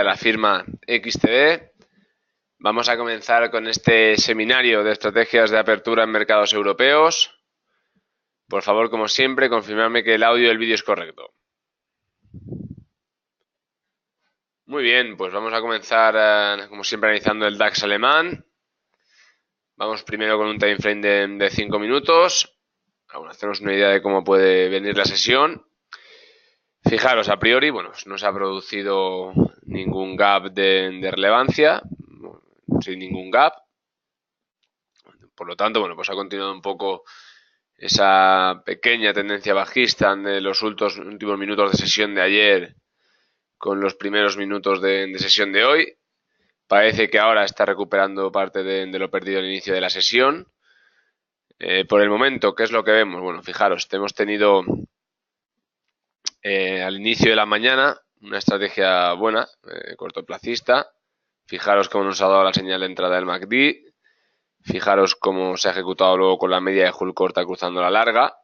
la firma XTB. Vamos a comenzar con este seminario de estrategias de apertura en mercados europeos. Por favor, como siempre, confirmadme que el audio y el vídeo es correcto. Muy bien, pues vamos a comenzar, como siempre, analizando el DAX alemán. Vamos primero con un time frame de 5 minutos. Vamos a hacernos una idea de cómo puede venir la sesión. Fijaros, a priori, bueno, no se ha producido ningún gap de relevancia, sin ningún gap. Por lo tanto, bueno, pues ha continuado un poco esa pequeña tendencia bajista de los últimos minutos de sesión de ayer con los primeros minutos de sesión de hoy. Parece que ahora está recuperando parte de lo perdido al inicio de la sesión. Por el momento, ¿qué es lo que vemos? Bueno, fijaros, hemos tenido al inicio de la mañana una estrategia buena, cortoplacista. Fijaros cómo nos ha dado la señal de entrada del MACD. Fijaros cómo se ha ejecutado luego con la media de Hull corta cruzando la larga.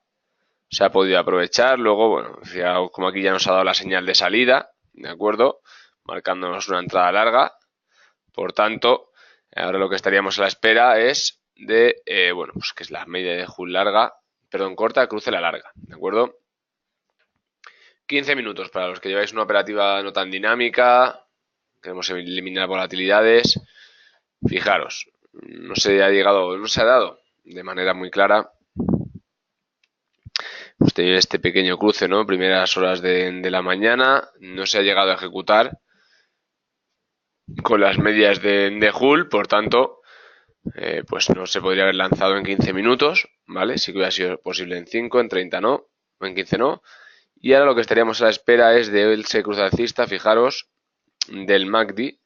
Se ha podido aprovechar. Luego, bueno, fijaos como aquí ya nos ha dado la señal de salida, ¿de acuerdo? Marcándonos una entrada larga. Por tanto, ahora lo que estaríamos a la espera es de, bueno, pues que es la media de Hull corta, cruce la larga, ¿de acuerdo? 15 minutos para los que lleváis una operativa no tan dinámica, queremos eliminar volatilidades. Fijaros, no se ha dado de manera muy clara. Hemos tenido este pequeño cruce, ¿no? Primeras horas de la mañana, no se ha llegado a ejecutar con las medias de Hull, por tanto, pues no se podría haber lanzado en 15 minutos, ¿vale? Sí que hubiera sido posible en 5, en 30 no, o en 15 no. Y ahora lo que estaríamos a la espera es de ese cruce alcista, fijaros, del MACD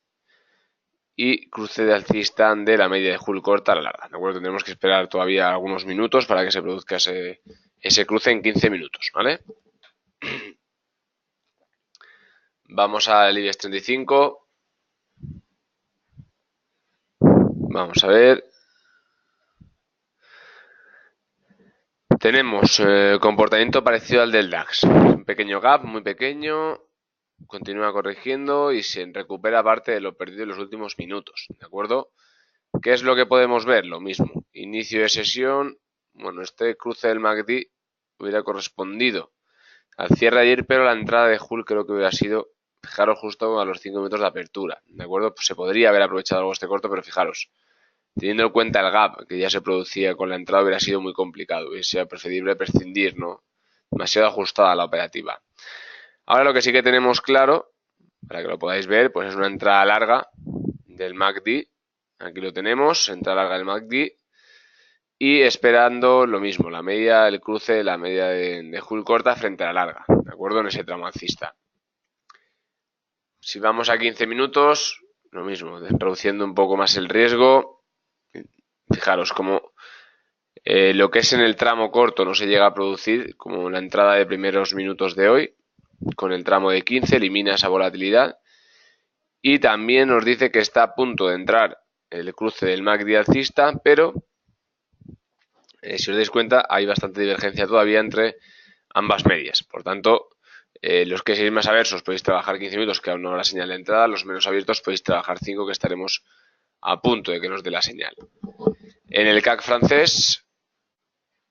y cruce de alcista de la media de Hull corta a la larga, ¿de acuerdo? Tendremos que esperar todavía algunos minutos para que se produzca ese cruce en 15 minutos, ¿vale? Vamos al IBEX 35. Vamos a ver. Tenemos comportamiento parecido al del DAX. Un pequeño gap, muy pequeño. Continúa corrigiendo y se recupera parte de lo perdido en los últimos minutos, ¿de acuerdo? ¿Qué es lo que podemos ver? Lo mismo. Inicio de sesión. Bueno, este cruce del MACD hubiera correspondido al cierre de ayer, pero la entrada de Hull creo que hubiera sido, fijaros, justo a los 5 minutos de apertura, ¿de acuerdo? Pues se podría haber aprovechado algo este corto, pero fijaros, teniendo en cuenta el gap que ya se producía con la entrada, hubiera sido muy complicado. Hubiera sido preferible prescindir, ¿no? Demasiado ajustada la operativa. Ahora lo que sí que tenemos claro, para que lo podáis ver, pues es una entrada larga del MACD. Aquí lo tenemos, entrada larga del MACD. Y esperando lo mismo, la media, el cruce, la media de Hull corta frente a la larga, ¿de acuerdo? En ese tramo alcista. Si vamos a 15 minutos, lo mismo, reduciendo un poco más el riesgo. Fijaros como lo que es en el tramo corto no se llega a producir, como la entrada de primeros minutos de hoy, con el tramo de 15 elimina esa volatilidad. Y también nos dice que está a punto de entrar el cruce del MACD alcista, pero si os dais cuenta hay bastante divergencia todavía entre ambas medias. Por tanto, los que seáis más aversos podéis trabajar 15 minutos, que aún no la señal de entrada. Los menos abiertos podéis trabajar 5, que estaremos a punto de que nos dé la señal. En el CAC francés,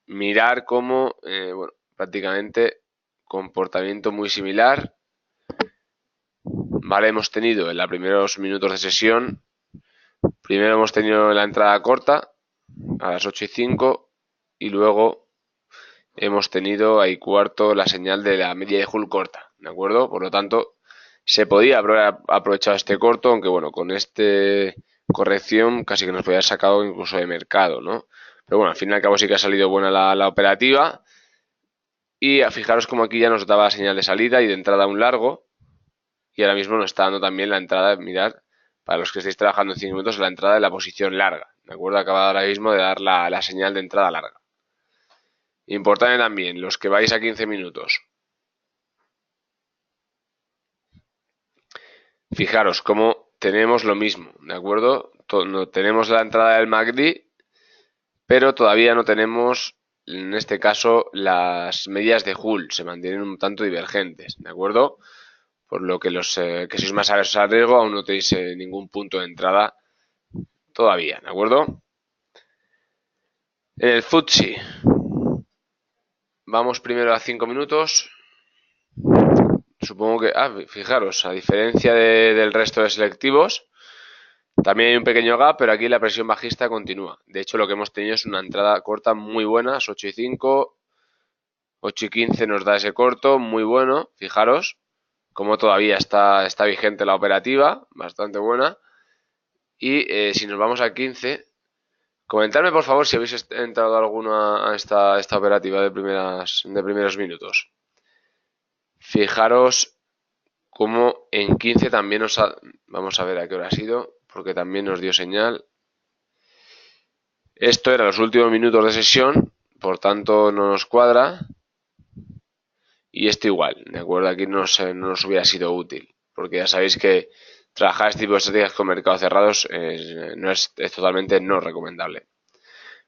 mirar cómo, bueno, prácticamente comportamiento muy similar. Vale, hemos tenido en los primeros minutos de sesión, primero hemos tenido la entrada corta a las 8:05 y luego hemos tenido ahí cuarto la señal de la media de Hull corta, ¿de acuerdo? Por lo tanto, se podía haber aprovechado este corto, aunque bueno, con esta corrección casi que nos podía haber sacado incluso de mercado, ¿no? Pero bueno, al fin y al cabo sí que ha salido buena la operativa. Y fijaros como aquí ya nos daba la señal de salida y de entrada un largo. Y ahora mismo nos está dando también la entrada, mirad, para los que estéis trabajando en 5 minutos, la entrada de la posición larga, ¿de acuerdo? Acaba ahora mismo de dar la señal de entrada larga. Importante también, los que vais a 15 minutos. Fijaros cómo tenemos lo mismo, ¿de acuerdo? Tenemos la entrada del MACD, pero todavía no tenemos, en este caso, las medias de Hull. Se mantienen un tanto divergentes, ¿de acuerdo? por lo que los que sois más aversos al riesgo aún no tenéis ningún punto de entrada todavía, ¿de acuerdo? En el FTSE vamos primero a 5 minutos. Supongo que, fijaros, a diferencia del resto de selectivos, también hay un pequeño gap, pero aquí la presión bajista continúa. De hecho, lo que hemos tenido es una entrada corta muy buena, 8,5, 8,15 nos da ese corto, muy bueno, fijaros, como todavía está vigente la operativa, bastante buena. Y si nos vamos a 15, comentadme por favor si habéis entrado alguno a esta operativa de primeros minutos. Fijaros como en 15 también vamos a ver a qué hora ha sido, porque también nos dio señal. Esto era los últimos minutos de sesión, por tanto no nos cuadra. Y esto igual, ¿de acuerdo? Aquí no nos hubiera sido útil, porque ya sabéis que trabajar este tipo de estrategias con mercados cerrados es totalmente no recomendable.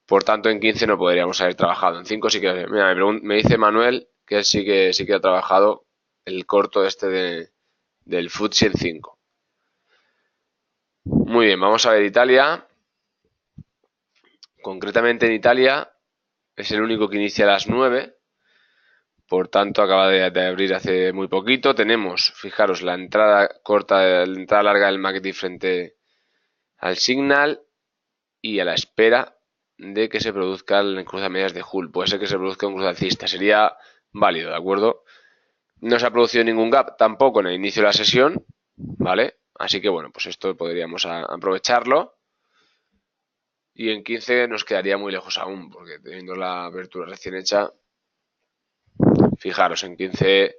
Por tanto, en 15 no podríamos haber trabajado. En 5 sí que... Mira, me dice Manuel que él sí que ha trabajado el corto del FTSE en 5. Muy bien, vamos a ver Italia. Concretamente en Italia es el único que inicia a las 9. Por tanto, acaba de abrir hace muy poquito. Tenemos, fijaros, la entrada corta, la entrada larga del MACD frente al Signal y a la espera de que se produzca el cruce de medias de Hull. Puede ser que se produzca un cruce alcista. Sería válido, ¿de acuerdo? No se ha producido ningún gap tampoco en el inicio de la sesión, ¿vale? Así que, bueno, pues esto podríamos aprovecharlo. Y en 15 nos quedaría muy lejos aún, porque teniendo la apertura recién hecha, fijaros, en 15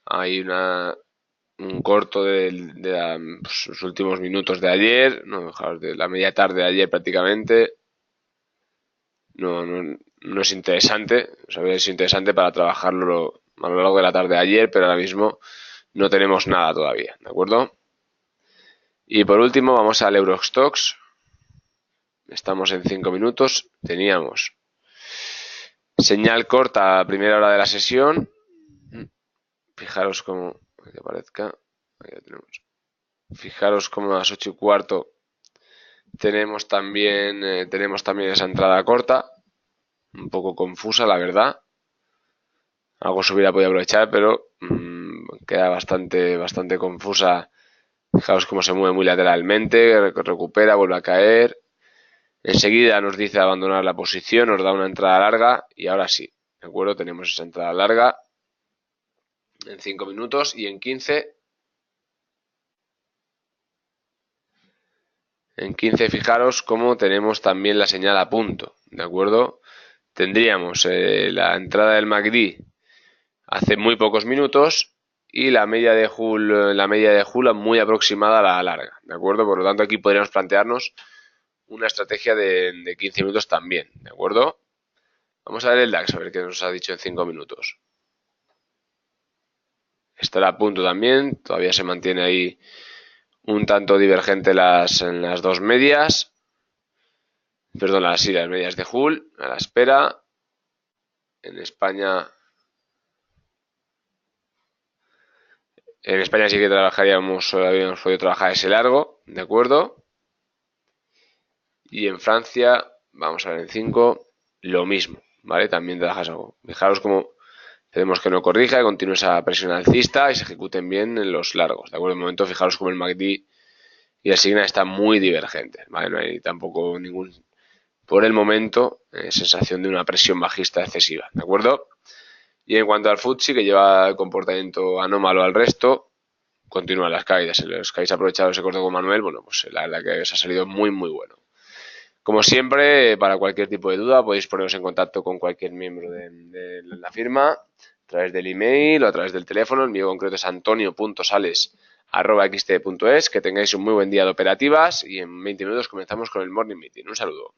hay un corto de los últimos minutos de ayer, no, fijaros, de la media tarde de ayer prácticamente. No es interesante, o sea, es interesante para trabajarlo a lo largo de la tarde de ayer, pero ahora mismo no tenemos nada todavía, ¿de acuerdo? Y por último vamos al Eurostoxx. Estamos en 5 minutos. Teníamos señal corta a primera hora de la sesión. Fijaros cómo, que aparezca, ahí lo tenemos. Fijaros cómo a las 8:15 tenemos también esa entrada corta, un poco confusa la verdad. Algo se hubiera podido aprovechar, pero queda bastante confusa. Fijaos cómo se mueve muy lateralmente, recupera, vuelve a caer. Enseguida nos dice abandonar la posición, nos da una entrada larga y ahora sí, ¿de acuerdo? Tenemos esa entrada larga en 5 minutos y en 15. En 15 fijaros cómo tenemos también la señal a punto, ¿de acuerdo? Tendríamos la entrada del MACD hace muy pocos minutos y la media de Hull muy aproximada a la larga, ¿de acuerdo? Por lo tanto, aquí podríamos plantearnos una estrategia de 15 minutos también, ¿de acuerdo? Vamos a ver el DAX, a ver qué nos ha dicho en 5 minutos. Estará a punto también, todavía se mantiene ahí un tanto divergente en las dos medias. Perdón, las medias de Hull, a la espera. En España sí que habíamos podido trabajar ese largo, ¿de acuerdo? Y en Francia, vamos a ver en 5, lo mismo, ¿vale? También trabajas algo. Fijaros cómo tenemos que no corrija, que continúe esa presión alcista y se ejecuten bien en los largos, ¿de acuerdo? De momento, fijaros cómo el MACD y el Signal están muy divergentes, ¿vale? No hay tampoco por el momento, sensación de una presión bajista excesiva, ¿de acuerdo? Y en cuanto al FTSE, que lleva el comportamiento anómalo al resto, continúan las caídas. Los que habéis aprovechado ese corto con Manuel, bueno, pues la verdad que os ha salido muy bueno. Como siempre, para cualquier tipo de duda podéis poneros en contacto con cualquier miembro de la firma a través del email o a través del teléfono. El mío concreto es antonio.sales@xt.es. Que tengáis un muy buen día de operativas y en 20 minutos comenzamos con el Morning Meeting. Un saludo.